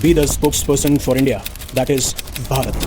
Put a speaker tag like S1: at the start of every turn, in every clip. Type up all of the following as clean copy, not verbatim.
S1: be the spokesperson for India, that is Bharat.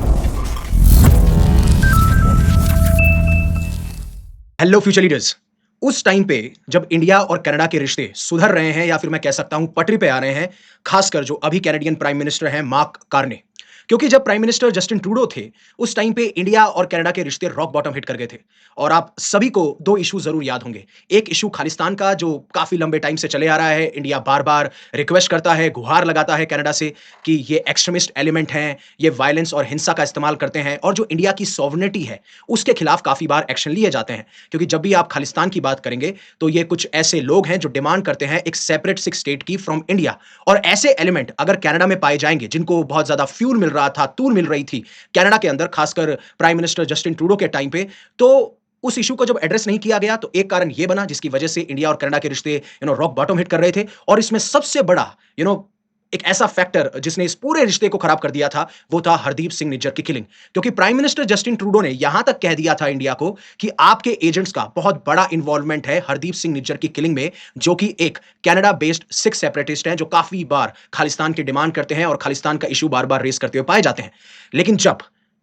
S2: Hello future leaders. उस time पे जब India और Canada के रिश्ते सुधर रहे हैं या फिर मैं कह सकता हूं पटरी पे आ रहे हैं, खासकर जो अभी कैनेडियन प्राइम मिनिस्टर हैं मार्क कार्ने। क्योंकि जब प्राइम मिनिस्टर जस्टिन ट्रूडो थे, उस टाइम पे इंडिया और कनाडा के रिश्ते रॉक बॉटम हिट कर गए थे। और आप सभी को दो इशू जरूर याद होंगे। एक इशू खालिस्तान का जो काफी लंबे टाइम से चले आ रहा है। इंडिया बार बार रिक्वेस्ट करता है, गुहार लगाता है कनाडा से कि ये एक्सट्रीमिस्ट एलिमेंट हैं, ये वायलेंस और हिंसा का इस्तेमाल करते हैं और जो इंडिया की सॉवरेनिटी है उसके खिलाफ काफी बार एक्शन लिए जाते हैं। क्योंकि जब भी आप खालिस्तान की बात करेंगे तो ये कुछ ऐसे लोग हैं जो डिमांड करते हैं एक सेपरेट सिक्स स्टेट की फ्रॉम इंडिया। और ऐसे एलिमेंट अगर कनाडा में पाए जाएंगे जिनको बहुत ज्यादा फ्यूल मिल रहा था, तूल मिल रही थी कनाडा के अंदर, खासकर प्राइम मिनिस्टर जस्टिन ट्रूडो के टाइम पे, तो उस इशू को जब एड्रेस नहीं किया गया तो एक कारण यह बना जिसकी वजह से इंडिया और कनाडा के रिश्ते रॉक बॉटम हिट कर रहे थे। और इसमें सबसे बड़ा एक ऐसा फैक्टर जिसने इस पूरे रिश्ते को खराब कर दिया था, वो था हरदीप सिंह निज्जर की किलिंग। क्योंकि प्राइम मिनिस्टर जस्टिन ट्रूडो ने यहां तक कह दिया था इंडिया को कि आपके एजेंट्स का बहुत बड़ा इन्वॉल्वमेंट है हरदीप सिंह निज्जर की किलिंग में, जो कि एक कनाडा बेस्ड सिख सेपरेटिस्ट हैं जो काफी बार खालिस्तान की डिमांड करते हैं और खालिस्तान का इशू बार बार रेस करते हुए पाए जाते हैं। लेकिन जब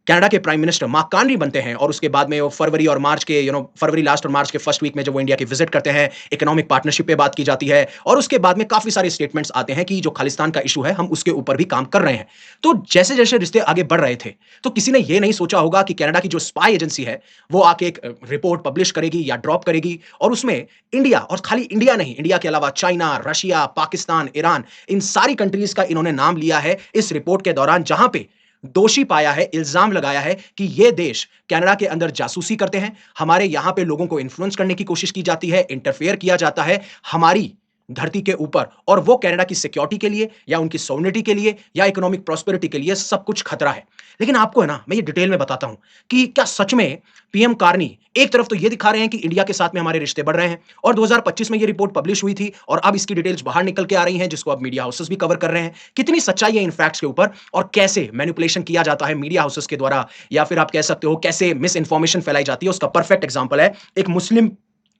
S2: कनाडा के प्राइम मिनिस्टर मार्क कार्नी बनते हैं और उसके बाद में वो फरवरी और मार्च के फरवरी लास्ट और मार्च के फर्स्ट वीक में जब वो इंडिया की विजिट करते हैं, इकोनॉमिक पार्टनरशिप पे बात की जाती है और उसके बाद में काफी सारे स्टेटमेंट्स आते हैं कि जो खालिस्तान का इशू है हम उसके ऊपर भी काम कर रहे हैं। तो जैसे जैसे रिश्ते आगे बढ़ रहे थे तो किसी ने ये नहीं सोचा होगा कि कनाडा की जो स्पाई एजेंसी है वो आके एक रिपोर्ट पब्लिश करेगी या ड्रॉप करेगी और उसमें इंडिया, और खाली इंडिया नहीं, इंडिया के अलावा चाइना, रशिया, पाकिस्तान, ईरान, इन सारी कंट्रीज का इन्होंने नाम लिया है इस रिपोर्ट के दौरान, जहां पे दोषी पाया है, इल्जाम लगाया है कि ये देश कनाडा के अंदर जासूसी करते हैं, हमारे यहां पे लोगों को इन्फ्लुएंस करने की कोशिश की जाती है, इंटरफेयर किया जाता है हमारी धरती के ऊपर, और वो कनाडा की सिक्योरिटी के लिए या उनकी सॉवरेनिटी के लिए या इकोनॉमिक प्रॉस्पेरिटी के लिए सब कुछ खतरा है। लेकिन आपको है ना, मैं ये डिटेल में बताता हूं कि क्या सच में पीएम कार्नी एक तरफ तो ये दिखा रहे हैं कि इंडिया के साथ में हमारे रिश्ते बढ़ रहे हैं और 2025 में ये रिपोर्ट पब्लिश हुई थी और अब इसकी डिटेल्स बाहर निकल के आ रही हैं जिसको अब मीडिया हाउसेस भी कवर कर रहे हैं। कितनी सच्चाई है इन फैक्ट्स के ऊपर और कैसे मैनिपुलेशन किया जाता है मीडिया हाउसेस के द्वारा, या फिर आप कह सकते हो कैसे मिस इंफॉर्मेशन फैलाई जाती है, उसका परफेक्ट एग्जांपल है एक मुस्लिम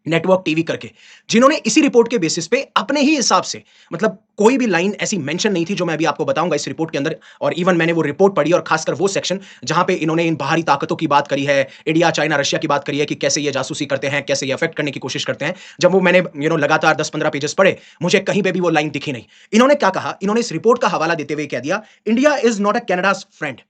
S2: नेटवर्क टीवी करके, जिन्होंने इसी रिपोर्ट के बेसिस पे अपने ही हिसाब से, मतलब कोई भी लाइन ऐसी मेंशन नहीं थी जो मैं अभी आपको बताऊंगा इस रिपोर्ट के अंदर, और इवन मैंने वो रिपोर्ट पढ़ी और खासकर वो सेक्शन जहां पे इन्होंने इन बाहरी ताकतों की बात करी है, इंडिया, चाइना, रशिया की बात करी है कि कैसे ये जासूसी करते हैं, कैसे ये अफेक्ट करने की कोशिश करते हैं। जब वो मैंने लगातार 10-15 पेजेस पढ़े, मुझे कहीं पे भी वो लाइन दिखी नहीं। इन्होंने क्या कहा, इन्होंने इस रिपोर्ट का हवाला देते हुए कह दिया, India is not a Canada's friend.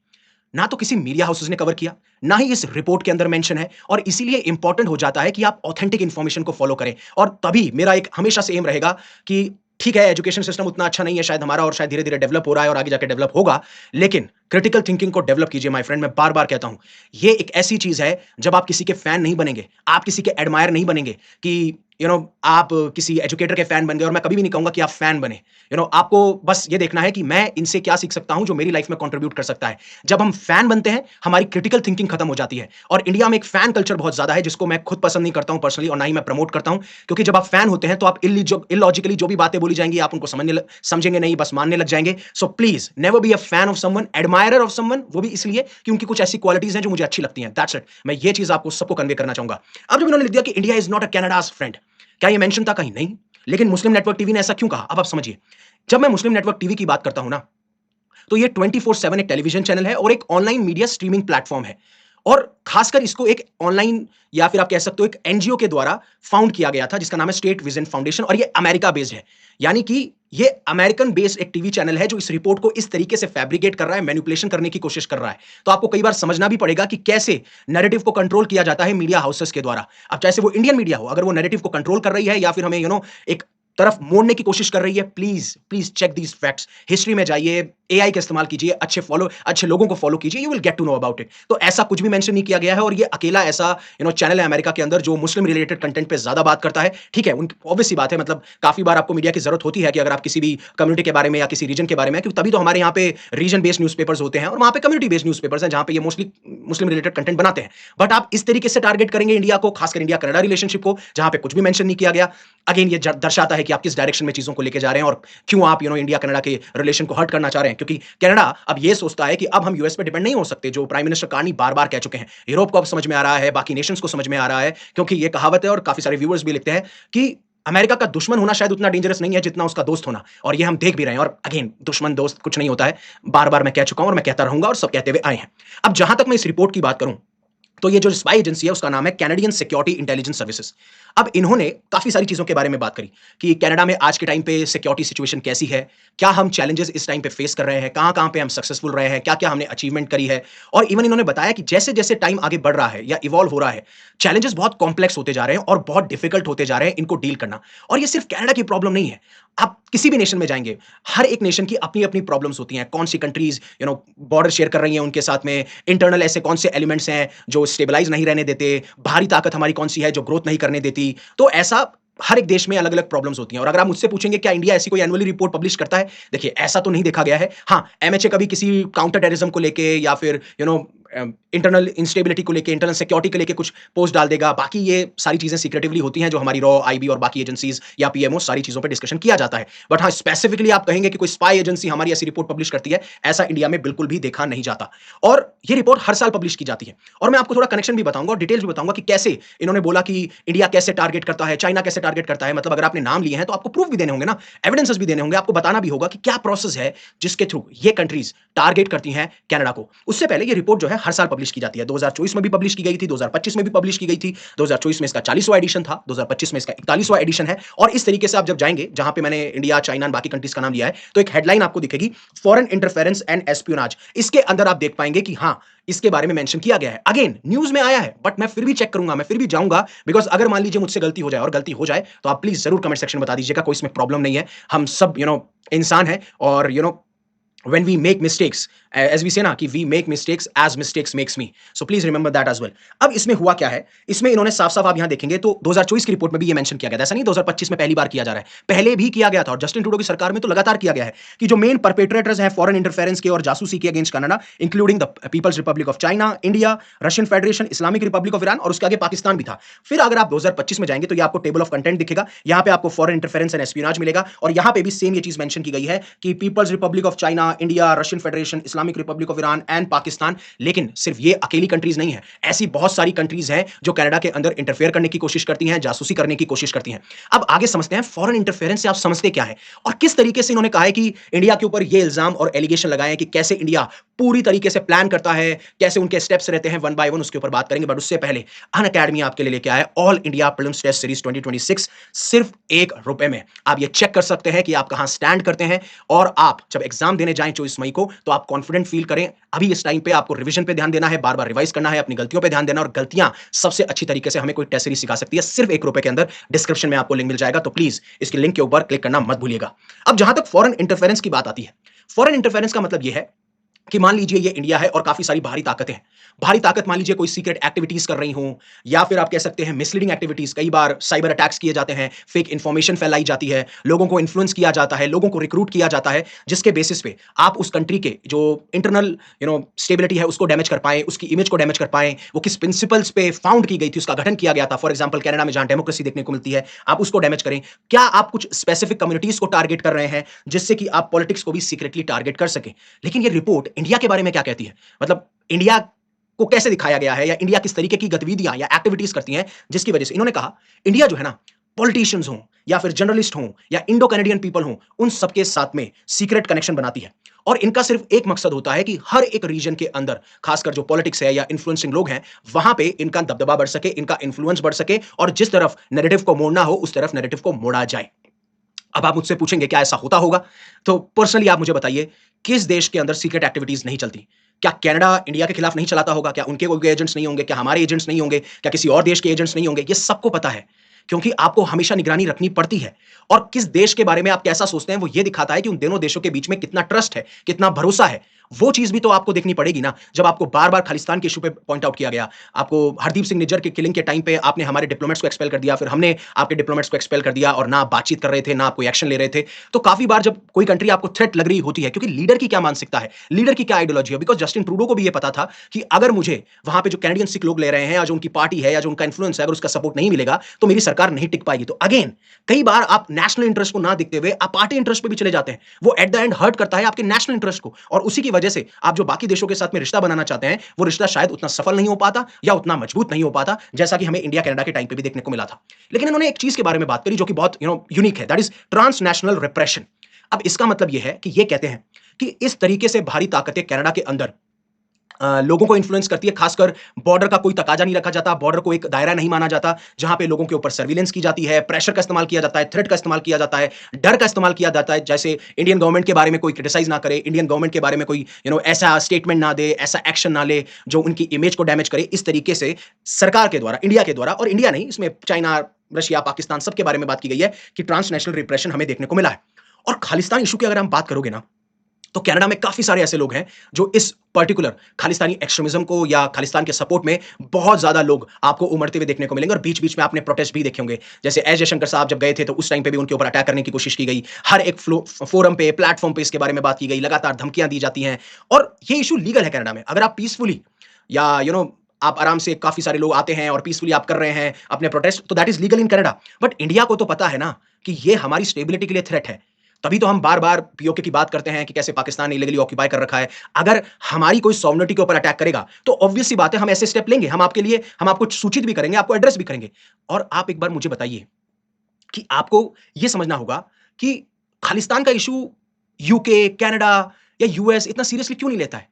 S2: ना तो किसी मीडिया हाउसेस ने कवर किया, ना ही इस रिपोर्ट के अंदर मेंशन है, और इसीलिए इंपॉर्टेंट हो जाता है कि आप ऑथेंटिक इंफॉर्मेशन को फॉलो करें। और तभी मेरा एक हमेशा से एम रहेगा कि ठीक है, एजुकेशन सिस्टम उतना अच्छा नहीं है शायद हमारा, और शायद धीरे धीरे डेवलप हो रहा है और आगे जाकर डेवलप होगा, लेकिन क्रिटिकल थिंकिंग को डेवलप कीजिए माय फ्रेंड। मैं बार बार कहता हूं, ये एक ऐसी चीज है, जब आप किसी के फैन नहीं बनेंगे, आप किसी के एडमायर नहीं बनेंगे कि आप किसी एजुकेटर के फैन बन गए, और मैं कभी भी नहीं कहूंगा कि आप फैन बने। आपको बस ये देखना है कि मैं इनसे क्या सीख सकता हूं जो मेरी लाइफ में कंट्रीब्यूट कर सकता है। जब हम फैन बनते हैं, हमारी क्रिटिकल थिंकिंग खत्म हो जाती है, और इंडिया में एक फैन कल्चर बहुत ज्यादा है जिसको मैं खुद पसंद नहीं करता हूं पर्सनली, और ना ही मैं प्रमोट करता हूं। क्योंकि जब आप फैन होते हैं तो आप इलॉजिकली जो भी बातें बोली जाएंगी आप उनको समझेंगे नहीं, बस मानने लग जाएंगे। So please never be a fan of someone, admirer of someone, वो भी इसलिए कि उनकी कुछ ऐसी क्वालिटीज हैं जो मुझे अच्छी लगती हैं। That's it. मैं ये चीज आपको सबको कन्वे करना चाहूंगा। अब जब इन्होंने लिख दिया कि India is not a Canada's friend, क्या ये मेंशन था? कहीं नहीं। लेकिन मुस्लिम नेटवर्क टीवी ने ऐसा क्यों कहा, अब आप समझिए। जब मैं मुस्लिम नेटवर्क टीवी की बात करता हूं ना, तो ये 24/7 एक टेलीविजन चैनल है और एक ऑनलाइन मीडिया स्ट्रीमिंग प्लेटफॉर्म है, और खासकर इसको एक ऑनलाइन या फिर आप कह सकते हो एक एनजीओ के द्वारा फाउंड किया गया था जिसका नाम है स्टेट विजन फाउंडेशन, और ये अमेरिका बेस्ड है। यानी कि ये अमेरिकन बेस्ड एक टीवी चैनल है जो इस रिपोर्ट को इस तरीके से फैब्रिकेट कर रहा है, मैनिपुलेशन करने की कोशिश कर रहा है। तो आपको कई बार समझना भी पड़ेगा कि कैसे नैरेटिव को कंट्रोल किया जाता है मीडिया हाउसेस के द्वारा। अब चाहे वो इंडियन मीडिया हो, अगर वो नैरेटिव को कंट्रोल कर रही है या फिर हमें एक तरफ मोड़ने की कोशिश कर रही है, please please check these facts. History में जाइए, एआई का इस्तेमाल कीजिए, अच्छे लोगों को फॉलो कीजिए, you will get to know about it. तो ऐसा कुछ भी मेंशन नहीं किया गया है, और ये अकेला ऐसा चैनल है अमेरिका के अंदर जो मुस्लिम रिलेटेड कंटेंट पे ज्यादा बात करता है। ठीक है, उनकी ऑब्वियस सी बात है, मतलब काफी बार आपको मीडिया की जरूरत होती है कि अगर आप किसी भी कम्युनिटी के बारे में या किसी रीजन के बारे में, क्योंकि तभी तो हमारे यहाँ पे रीजन बेस्ड न्यूज़पेपर्स होते हैं और वहाँ पे कम्युनिटी बेस्ड न्यूज़पेपर्स हैं जहाँ पे ये मोस्टली मुस्लिम रिलेटेड कंटेंट बनाते हैं। बट आप इस तरीके से टारगेट करेंगे इंडिया को, खासकर इंडिया कनाडा रिलेशनशिप को, जहाँ पे कुछ भी मेंशन नहीं किया गया। अगेन ये दर्शाता है कि आप किस डायरेक्शन में चीजों को लेके जा रहे हैं और क्यों आप इंडिया कनाडा के रिलेशन को हर्ट करना चाह रहे हैं। क्योंकि कनाडा अब ये सोचता है कि अब हम यूएस पे डिपेंड नहीं हो सकते, जो प्राइम मिनिस्टर कार्नी बार बार कह चुके हैं। यूरोप को अब समझ में आ रहा है, बाकी नेशंस को समझ में आ रहा है, क्योंकि ये कहावत है और काफी सारे व्यूअर्स भी लिखते हैं कि अमेरिका का दुश्मन होना शायद उतना डेंजरस नहीं है जितना उसका दोस्त होना, और ये हम देख भी रहे हैं। और अगेन, दुश्मन दोस्त कुछ नहीं होता है, बार-बार मैं कह चुका हूं और मैं कहता रहूंगा और सब कहते हुए आए हैं। अब जहां तक मैं इस रिपोर्ट की बात करूं, तो ये जो स्पाई एजेंसी है उसका नाम है कैनेडियन सिक्योरिटी इंटेलिजेंस सर्विसेज। अब इन्होंने काफी सारी चीजों के बारे में बात करी कि कनाडा में आज के टाइम पे सिक्योरिटी सिचुएशन कैसी है, क्या हम चैलेंजेस इस टाइम पे फेस कर रहे हैं, कहां-कहां पे हम सक्सेसफुल रहे हैं, क्या-क्या हमने अचीवमेंट करी है। और इवन इन्होंने बताया कि जैसे-जैसे टाइम आगे बढ़ रहा है या इवॉल्व हो रहा है, चैलेंजेस बहुत कॉम्प्लेक्स होते जा रहे हैं और बहुत डिफिकल्ट होते जा रहे हैं इनको डील करना। और ये सिर्फ कनाडा की प्रॉब्लम नहीं है, आप किसी भी नेशन में जाएंगे, हर एक नेशन की अपनी-अपनी प्रॉब्लम्स होती हैं। कौन सी कंट्रीज बॉर्डर शेयर कर रही हैं उनके साथ में, इंटरनल ऐसे कौन से एलिमेंट्स हैं जो स्टेबलाइज नहीं रहने देते, बाहरी ताकत हमारी कौन सी है जो ग्रोथ नहीं करने देती। तो ऐसा हर एक देश में अलग-अलग प्रॉब्लम्स होती हैं। और अगर आप मुझसे पूछेंगे क्या इंडिया ऐसी कोई एनुअली रिपोर्ट पब्लिश करता है? देखिए, ऐसा तो नहीं देखा गया है। हाँ, एमएचए कभी किसी काउंटर टेररिज्म को लेके या फिर इंटरनल इंस्टेबिलिटी को लेके, इंटरनल सिक्योरिटी को लेके कुछ पोस्ट डाल देगा। बाकी ये सारी चीजें सीक्रेटिवली होती हैं जो हमारी रॉ, आईबी और बाकी एजेंसीज या पीएमओ सारी चीजों पे डिस्कशन किया जाता है। बट हाँ, स्पेसिफिकली आप कहेंगे कि कोई स्पाई एजेंसी हमारी ऐसी रिपोर्ट पब्लिश करती है, ऐसा इंडिया में बिल्कुल भी देखा नहीं जाता। और ये रिपोर्ट हर साल पब्लिश की जाती है। और मैं आपको थोड़ा कनेक्शन भी बताऊंगा और डिटेल्स भी बताऊंगा कि कैसे इन्होंने बोला कि इंडिया कैसे टारगेट करता है, चाइना कैसे टारगेट करता है। मतलब अगर आपने नाम लिए हैं तो आपको प्रूफ भी देने होंगे ना, एविडेंसेस भी देने होंगे, आपको बताना भी होगा कि क्या प्रोसेस है जिसके थ्रू ये कंट्रीज टारगेट करती हैं कनाडा को। उससे पहले ये रिपोर्ट जो है हर साल पब्लिश की जाती है। 2024 में भी पब्लिश की गई थी, 2025 में भी पब्लिश की गई थी। 2024 में इसका 40वां एडिशन था, 2025 में इसका 41वां एडिशन है। और इस तरीके से आप जब जाएंगे जहां पे मैंने इंडिया, चाइना, बाकी कंट्रीज का नाम लिया है, तो एक हेडलाइन आपको दिखेगी, फॉरेन इंटरफेरेंस एंड एस्पियोनाज। इसके अंदर आप देख पाएंगे कि हाँ, इसके बारे में मेंशन किया गया है। अगेन, न्यूज में आया है, बट मैं फिर भी चेक करूंगा, मैं फिर भी जाऊंगा, बिकॉज अगर मान लीजिए मुझसे गलती हो जाए, और गलती हो जाए तो आप प्लीज जरूर कमेंट सेक्शन में बता दीजिएगा, कोई इसमें प्रॉब्लम नहीं है। हम सब इंसान है, और when we make mistakes, as we say ना कि we make mistakes as mistakes makes me, so please remember that as well. अब इसमें हुआ क्या है, इसमें इन्होंने साफ-साफ आप यहां देखेंगे तो 2024 की रिपोर्ट में भी ये मेंशन किया गया था। ऐसा नहीं 2025 में पहली बार किया जा रहा है, पहले भी किया गया था और जस्टिन ट्रूडो की सरकार में तो लगातार किया गया है कि जो मेन परपेट्रेटर्स हैं फॉरेन इंटरफेरेंस के और जासूसी के against Canada, including the People's Republic of China, India, Russian Federation, Islamic Republic of Iran और उसके आगे पाकिस्तान भी था। फिर अगर आप 2025 में जाएंगे तो ये आपको टेबल ऑफ कंटेंट दिखेगा, यहां पे आपको फॉरेन इंटरफेरेंस एंड एस्पियोनाज मिलेगा, और यहां पे भी सेम ये चीज मेंशन की गई है कि People's Republic of China, India, Russian Federation, Islamic Republic of Iran and Pakistan. लेकिन सिर्फ ये अकेली कंट्रीज नहीं है, ऐसी बहुत सारी कंट्रीज हैं जो कनाडा के अंदर इंटरफेयर करने की कोशिश करती हैं, जासूसी करने की कोशिश करती हैं। अब आगे समझते हैं फॉरेन इंटरफेरेंस से आप समझते क्या है और किस तरीके से इन्होंने कहा है कि इंडिया के ऊपर ये इल्जाम और एलिगेशन लगाए हैं कि कैसे इंडिया पूरी तरीके से प्लान करता है, कैसे उनके स्टेप्स रहते हैं वन बाय वन, उसके ऊपर बात करेंगे। बट उससे पहले अनअकैडमी आपके लिए लेके आया है all India prelims test series 2026 सिर्फ ₹1 में। आप ये चेक कर सकते हैं कि आप कहां स्टैंड करते हैं, और आप जब एग्जाम देने जाएं 24 मई को तो आप कॉन्फिडेंट फील करें। अभी इस टाइम पे आपको रिवीजन पे ध्यान देना है, बार बार रिवाइज करना है, अपनी गलतियों पे ध्यान देना, और गलतियां सबसे अच्छी तरीके से हमें कोई टेस्ट सीरीज सिखा सकती है। सिर्फ ₹1 के अंदर डिस्क्रिप्शन में आपको लिंक मिल जाएगा, तो प्लीज इसके लिंक के ऊपर क्लिक करना मत भूलिएगा। अब जहां तक फॉरेन इंटरफेरेंस की बात आती है, फॉरेन इंटरफेरेंस का मतलब यह है कि मान लीजिए ये इंडिया है और काफी सारी बाहरी ताकतें हैं। बाहरी ताकत मान लीजिए कोई सीक्रेट एक्टिविटीज कर रही हो, या फिर आप कह सकते हैं मिसलीडिंग एक्टिविटीज। कई बार साइबर अटैक्स किए जाते हैं, फेक इंफॉर्मेशन फैलाई जाती है, लोगों को इन्फ्लुएंस किया जाता है, लोगों को रिक्रूट किया जाता है, जिसके बेसिस पे आप उस कंट्री के जो इंटरनल स्टेबिलिटी है उसको डैमेज कर पाए, उसकी इमेज को डैमेज कर पाए, वो किस प्रिंसिपल्स पे फाउंड की गई थी, उसका गठन किया गया था। फॉर एग्जाम्पल कनाडा में जहां डेमोक्रेसी देखने को मिलती है, आप उसको डैमेज करें। क्या आप कुछ स्पेसिफिक कम्युनिटीज को टारगेट कर रहे हैं जिससे कि आप पॉलिटिक्स को भी सीक्रेटली टारगेट कर सके। लेकिन ये रिपोर्ट इंडिया के बारे में क्या कहती है, मतलब इंडिया को कैसे दिखाया गया है, या इंडिया किस तरीके की गतिविधियां या एक्टिविटीज करती हैं जिसकी वजह से इन्होंने कहा इंडिया जो है ना, पॉलिटिशियंस हों या फिर जर्नलिस्ट हों या इंडो कैनेडियन पीपल हों, उन सबके साथ में सीक्रेट कनेक्शन बनाती है। और इनका सिर्फ एक मकसद होता है कि हर एक रीजन के अंदर, खासकर जो पॉलिटिक्स है या इन्फ्लुएंसिंग लोग हैं, वहां पे इनका दबदबा बढ़ सके, इनका इन्फ्लुएंस बढ़ सके, और जिस तरफ नैरेटिव को मोड़ना हो उस तरफ नैरेटिव को मोड़ा जाए। अब आप मुझसे पूछेंगे क्या ऐसा होता होगा, तो पर्सनली आप मुझे बताइए किस देश के अंदर सीक्रेट एक्टिविटीज नहीं चलती। क्या कनाडा इंडिया के खिलाफ नहीं चलाता होगा? क्या उनके कोई एजेंट्स नहीं होंगे? क्या हमारे एजेंट्स नहीं होंगे? क्या किसी और देश के एजेंट्स नहीं होंगे? ये सबको पता है, क्योंकि आपको हमेशा निगरानी रखनी पड़ती है। और किस देश के बारे में आप कैसा सोचते हैं वो ये दिखाता है कि उन दोनों देशों के बीच में कितना ट्रस्ट है, कितना भरोसा है। वो चीज भी तो आपको देखनी पड़ेगी ना। जब आपको बार बार खालिस्तान के इशू पे पॉइंट आउट किया गया, आपको हरदीप सिंह निज्जर के किलिंग के टाइम पे आपने हमारे डिप्लोमेट्स को एक्सपेल कर दिया, फिर हमने आपके डिप्लोमेट्स को एक्सपेल कर दिया, और ना आप बातचीत कर रहे थे, ना आप कोई एक्शन ले रहे थे। तो काफी बार जब कोई कंट्री आपको थ्रेट लग रही होती है, क्योंकि लीडर की क्या मानसिकता है, लीडर की क्या आइडियोलॉजी है, बिकॉज जस्टिन ट्रूडो को भी ये पता था कि अगर मुझे वहां पे जो कैनेडियन सिख लोग ले रहे हैं, या जो उनकी पार्टी है, या जो उनका इन्फ्लुएंस है, अगर उसका सपोर्ट नहीं मिलेगा तो मेरी सरकार नहीं टिक पाएगी। तो अगेन कई बार आप नेशनल इंटरेस्ट को ना देखते हुए आप पार्टी इंटरेस्ट पे भी चले जाते हैं। वो एट द एंड हर्ट करता है आपके नेशनल इंटरेस्ट को, और उसी की वजह से आप जो बाकी देशों के साथ में रिश्ता बनाना चाहते हैं, वो रिश्ता शायद उतना सफल नहीं हो पाता या उतना मजबूत नहीं हो पाता, जैसा कि हमें इंडिया कनाडा के टाइम पे भी देखने को मिला था। लेकिन इन्होंने एक चीज के बारे में बात करी जो कि बहुत यूनिक है, दैट इज ट्रांसनेशनल रिप्रेशन। अब इसका मतलब यह है कि ये कहते हैं कि इस तरीके से भारी ताकतें कनाडा के अंदर लोगों को इन्फ्लुएंस करती है, खासकर बॉर्डर का कोई तकाजा नहीं रखा जाता, बॉर्डर को एक दायरा नहीं माना जाता, जहां पे लोगों के ऊपर सर्विलेंस की जाती है, प्रेशर का इस्तेमाल किया जाता है, थ्रेट का इस्तेमाल किया जाता है, डर का इस्तेमाल किया जाता है, जैसे इंडियन गवर्नमेंट के बारे में कोई क्रिटिसाइज ना करे, इंडियन गवर्नमेंट के बारे में कोई ऐसा स्टेटमेंट ना दे, ऐसा एक्शन ना ले जो उनकी इमेज को डैमेज करे। इस तरीके से सरकार के द्वारा, इंडिया के द्वारा, और इंडिया नहीं, इसमें चाइना, रशिया, पाकिस्तान सबके बारे में बात की गई है कि ट्रांसनेशनल रिप्रेशन हमें देखने को मिला है। और खालिस्तान इशू की अगर हम बात करोगे ना, तो कनाडा में काफी सारे ऐसे लोग हैं जो इस पर्टिकुलर खालिस्तानी एक्सट्रीमिज्म को या खालिस्तान के सपोर्ट में बहुत ज्यादा लोग आपको उमड़ते हुए देखने को मिलेंगे। और बीच बीच में आपने प्रोटेस्ट भी देखे होंगे, जैसे एस जयशंकर साहब जब गए थे तो उस टाइम पे भी उनके ऊपर अटैक करने की कोशिश की गई, हर एक फोरम पे, प्लेटफॉर्म पे इसके बारे में बात की गई, लगातार धमकियां दी जाती हैं। और ये इशू लीगल है कनाडा में। अगर आप पीसफुली या आप आराम से, काफी सारे लोग आते हैं और पीसफुली आप कर रहे हैं अपने प्रोटेस्ट, तो that is legal in Canada. But India को तो पता है ना कि ये हमारी स्टेबिलिटी के लिए थ्रेट है, तभी तो हम बार-बार पीओके की बात करते हैं कि कैसे पाकिस्तान ने इलीगली ऑक्यूपाई कर रखा है। अगर हमारी कोई सॉवरेनिटी के ऊपर अटैक करेगा, तो ऑब्वियस सी बात है हम ऐसे स्टेप लेंगे, हम आपको सूचित भी करेंगे, आपको एड्रेस भी करेंगे। और आप एक बार मुझे बताइए कि आपको यह समझना होगा कि खालिस्तान का इश्यू यूके, कनाडा या यूएस इतना सीरियसली क्यों नहीं लेता है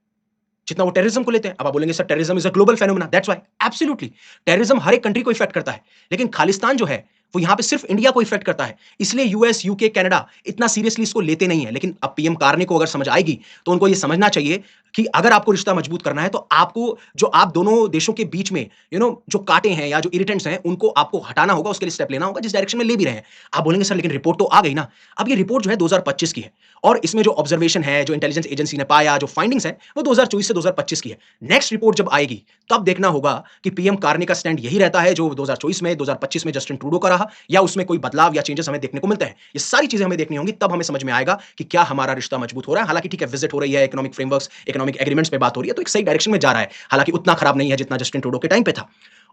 S2: जितना वो टेररिज्म को लेते हैं। अब आप बोलेंगे sir terrorism is a global phenomena, that's why, absolutely terrorism हर एक कंट्री को इफेक्ट करता है, लेकिन खालिस्तान जो है वो यहां पे सिर्फ इंडिया को इफेक्ट करता है। इसलिए यूएस, यूके, कनाडा इतना सीरियसली इसको लेते नहीं है। लेकिन अब पीएम कार्ने को अगर समझ आएगी तो उनको ये समझना चाहिए कि अगर आपको रिश्ता मजबूत करना है तो आपको जो आप दोनों देशों के बीच में जो कांटे हैं या जो इरिटेंट्स हैं उनको आपको हटाना होगा, उसके लिए स्टेप लेना होगा, जिस डायरेक्शन में ले भी रहे हैं। आप बोलेंगे सर लेकिन रिपोर्ट तो आ गई ना। अब ये रिपोर्ट जो है 2025 की है, और इसमें जो ऑब्जर्वेशन है, जो इंटेलिजेंस एजेंसी ने पाया, जो फाइंडिंग्स है, वो 2024 से 2025 की है। नेक्स्ट रिपोर्ट जब आएगी तब देखना होगा कि पीएम कार्ने का स्टैंड यही रहता है जो 2024 में, 2025 में जस्टिन ट्रूडो का रहा, या उसमें कोई बदलाव या चेंजेस हमें देखने को मिलते हैं। ये सारी चीजें हमें देखनी होंगी, तब हमें समझ में आएगा कि क्या हमारा रिश्ता मजबूत हो रहा है। हालांकि ठीक है, विजिट हो रही है, इकोनॉमिक फ्रेमवर्क्स, इकोनॉमिक एग्रीमेंट्स पे बात हो रही है, तो एक सही डायरेक्शन में जा रहा है। हालांकि उतना खराब नहीं है जितना जस्टिन ट्रूडो के टाइम पे था।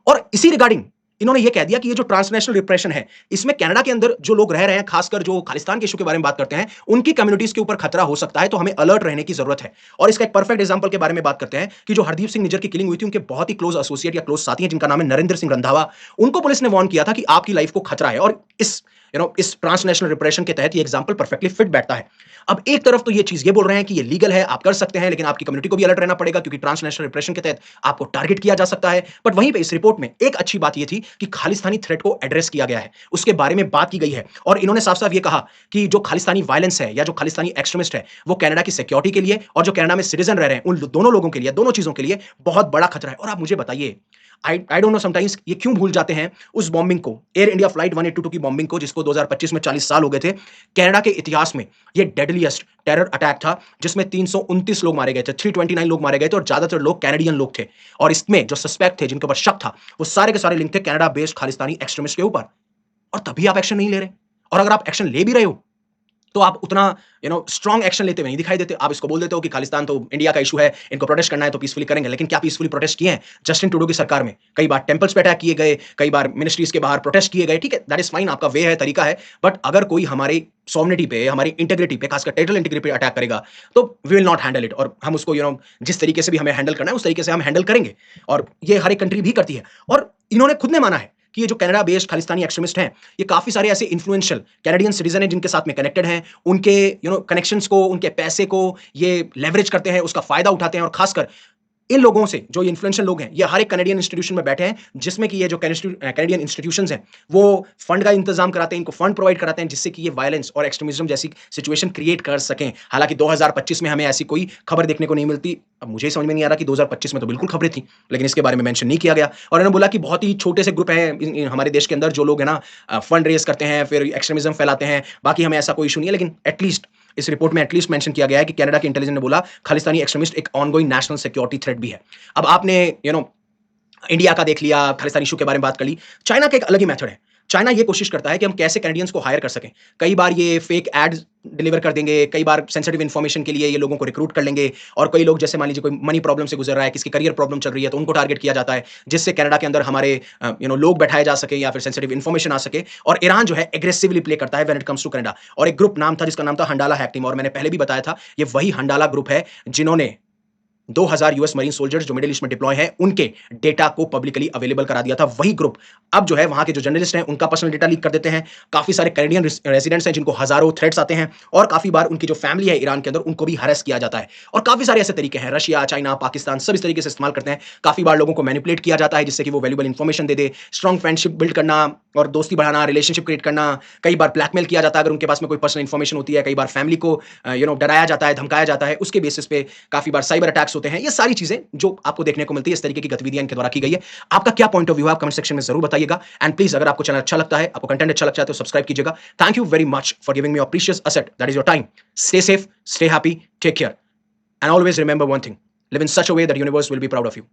S2: और इसी रिगार्डिंग इन्होंने ये कह दिया कि ये जो ट्रांसनेशनल रिप्रेशन है, इसमें कनाडा के अंदर जो लोग रह रहे हैं, खासकर जो खालिस्तान के इशू के बारे में बात करते हैं, उनकी कम्युनिटीज के ऊपर खतरा हो सकता है, तो हमें अलर्ट रहने की जरूरत है। और इसका एक परफेक्ट एग्जांपल के बारे में बात करते हैं कि जो हरदीप सिंह निज्जर की किलिंग हुई थी, उनके बहुत ही क्लोज एसोसिएट या क्लोज साथी हैं जिनका नाम है नरेंद्र सिंह रंधावा, उनको पुलिस ने वार्न किया था कि आपकी लाइफ को खतरा है। और इस ट्रांसनेशनल रिप्रेशन के तहत ये एग्जांपल परफेक्टली फिट बैठता है। अब एक तरफ तो ये चीज ये बोल रहे हैं कि ये लीगल है, आप कर सकते हैं, लेकिन आपकी कम्युनिटी को भी अलर्ट रहना पड़ेगा क्योंकि ट्रांसनेशनल रिप्रेशन के तहत आपको टारगेट किया जा सकता है। बट वहीं पे इस रिपोर्ट में एक अच्छी बात ये थी कि खालिस्तानी थ्रेट को एड्रेस किया गया है, उसके बारे में बात की गई है। और इन्होंने साफ साफ ये कहा कि जो खालिस्तानी वायलेंस है या जो खालिस्तानी एक्सट्रीमिस्ट है, वो कनाडा की सिक्योरिटी के लिए और जो कनाडा में सिटीजन रह रहे हैं उन दोनों लोगों के लिए, दोनों चीजों के लिए बहुत बड़ा खतरा है। और आप मुझे बताइए, आई डोंट नो समटाइम्स ये क्यों भूल जाते हैं उस बॉम्बिंग को, एयर इंडिया फ्लाइट 1822 की बॉम्बिंग को, जिसको 2025 में 40 साल हो गए थे। कनाडा के इतिहास में ये डेडलीस्ट टेरर अटैक था जिसमें 329 लोग मारे गए थे, 329 लोग मारे गए थे, और ज्यादातर लोग कैनेडियन लोग थे। और इसमें जो सस्पेक्ट थे, जिनके ऊपर शक था, वो सारे के सारे लिंक थे कनाडा बेस्ड खालिस्तानी एक्सट्रीमिस्ट के ऊपर। और तभी आप एक्शन नहीं ले रहे। और अगर आप एक्शन ले भी रहे हो तो आप उतना स्ट्रॉन्ग एक्शन लेते हुए नहीं दिखाई देते। आप इसको बोल देते हो कि खालिस्तान तो इंडिया का इशू है, इनको प्रोटेस्ट करना है तो पीसफुली करेंगे। लेकिन क्या पीसफुली प्रोटेस्ट किए हैं? जस्टिन ट्रूडो की सरकार में कई बार टेंपल्स पे अटैक किए गए, कई बार मिनिस्ट्रीज के बाहर प्रोटेस्ट किए गए। ठीक है, दैट इज फाइन, आपका वे है, तरीका है। बट अगर कोई हमारी सॉवरेनिटी पे, हमारी इंटीग्रिटी पे, खासकर टेरिटोरियल इंटीग्रिटी पे अटैक करेगा तो we will not handle it. और हम उसको जिस तरीके से भी हमें हैंडल करना है उस तरीके से हम हैंडल करेंगे। और ये हर एक कंट्री भी करती है। और इन्होंने खुद ने माना है कि ये जो कनाडा बेस्ड खालिस्तानी एक्सट्रीमिस्ट हैं, ये काफी सारे ऐसे इन्फ्लुएंशियल कैनेडियन सिटीजन हैं जिनके साथ में कनेक्टेड हैं, उनके कनेक्शंस को, उनके पैसे को ये लेवरेज करते हैं, उसका फायदा उठाते हैं। और खासकर इन लोगों से, जो इन्फ्लुएंशियल लोग हैं, ये हर एक कैनेडियन इंस्टीट्यूशन में बैठे हैं, जिसमें कि ये जो कैनेडियन इंस्टीट्यूशंस हैं वो फंड का इंतजाम कराते हैं, इनको फंड प्रोवाइड कराते हैं, जिससे कि ये वायलेंस और एक्सट्रीमिज्म जैसी सिचुएशन क्रिएट कर सकें। हालांकि 2025 में हमें ऐसी कोई खबर देखने को नहीं मिलती। अब मुझे समझ में नहीं आ रहा कि 2025 में तो बिल्कुल खबरें थी, लेकिन इसके बारे में मेंशन नहीं किया गया। और इन्होंने बोला कि बहुत ही छोटे से ग्रुप हैं हमारे देश के अंदर जो लोग है ना फंड रेज करते हैं, फिर एक्सट्रीमिज्म फैलाते हैं, बाकी हमें ऐसा कोई इशू नहीं है। लेकिन एटलीस्ट इस रिपोर्ट में एटलीस्ट मेंशन किया गया है कि कनाडा के इंटेलिजेंस ने बोला खालिस्तानी एक्सट्रीमिस्ट एक ऑनगोइंग नेशनल सिक्योरिटी थ्रेट भी है। अब आपने इंडिया का देख लिया, खालिस्तानी इशू के बारे में बात कर ली। चाइना का एक अलग ही मेथड है। चाइना ये कोशिश करता है कि हम कैसे कैनेडियंस को हायर कर सकें। कई बार ये फेक एड्स डिलीवर कर देंगे, कई बार सेंसिटिव इन्फॉर्मेशन के लिए ये लोगों को रिक्रूट कर लेंगे और कई लोग जैसे मान लीजिए कोई मनी प्रॉब्लम से गुजर रहा है, किसी करियर प्रॉब्लम चल रही है, तो उनको टारगेट किया जाता है, जिससे कनाडा के अंदर हमारे लोग बैठाए जा सके या फिर सेंसिटिव इन्फॉर्मेशन आ सके। और ईरान जो है एग्रेसिवली प्ले करता है when it comes to Canada. और एक ग्रुप नाम था जिसका नाम था हंडाला हैक टीम, और मैंने पहले भी बताया था, ये वही हंडाला ग्रुप है जिन्होंने 2000 यूएस मरीन सोल्जर्स जो मिडिल ईस्ट में डिप्लॉय हैं, उनके डेटा को पब्लिकली अवेलेबल करा दिया था। वही ग्रुप अब जो है वहां के जो जर्नलिस्ट हैं उनका पर्सनल डेटा लीक कर देते हैं। काफी सारे कैनेडियन रेजिडेंट्स हैं जिनको हजारों थ्रेट्स आते हैं, और काफी बार उनकी जो फैमिली है ईरान के अंदर उनको भी हरेस किया जाता है। और काफी सारे ऐसे तरीके हैं, रशिया, चाइना, पाकिस्तान सब इस तरीके से इस्तेमाल करते हैं। काफी बार लोगों को मैनिपुलेट किया जाता है जिससे कि वो वैल्यूबल इंफॉर्मेशन दे दे। स्ट्रॉन्ग फ्रेंडशिप बिल्ड करना और दोस्ती बढ़ाना, रिलेशनशिप क्रिएट करना। कई बार ब्लैकमेल किया जाता है अगर उनके पास में कोई पर्सनल इंफॉर्मेशन होती है। कई बार फैमिली को डराया जाता है, धमकाया जाता है, उसके बेसिस पे काफी बार साइबर अटैक्स होते हैं। ये सारी चीजें जो आपको देखने को मिलती है, इस तरीके की गतिविधियां इनके द्वारा की गई है। आपका क्या पॉइंट ऑफ व्यू है, आप कमेंट सेक्शन में जरूर बताइएगा। एंड प्लीज अगर आपको चैनल अच्छा लगता है, आपको कंटेंट अच्छा लगता है, तो सब्सक्राइब कीजिएगा। Thank you very much for giving me your precious asset, that is your time. Stay safe, stay happy, take care, and always remember one thing, live in such a way that universe will be proud of you.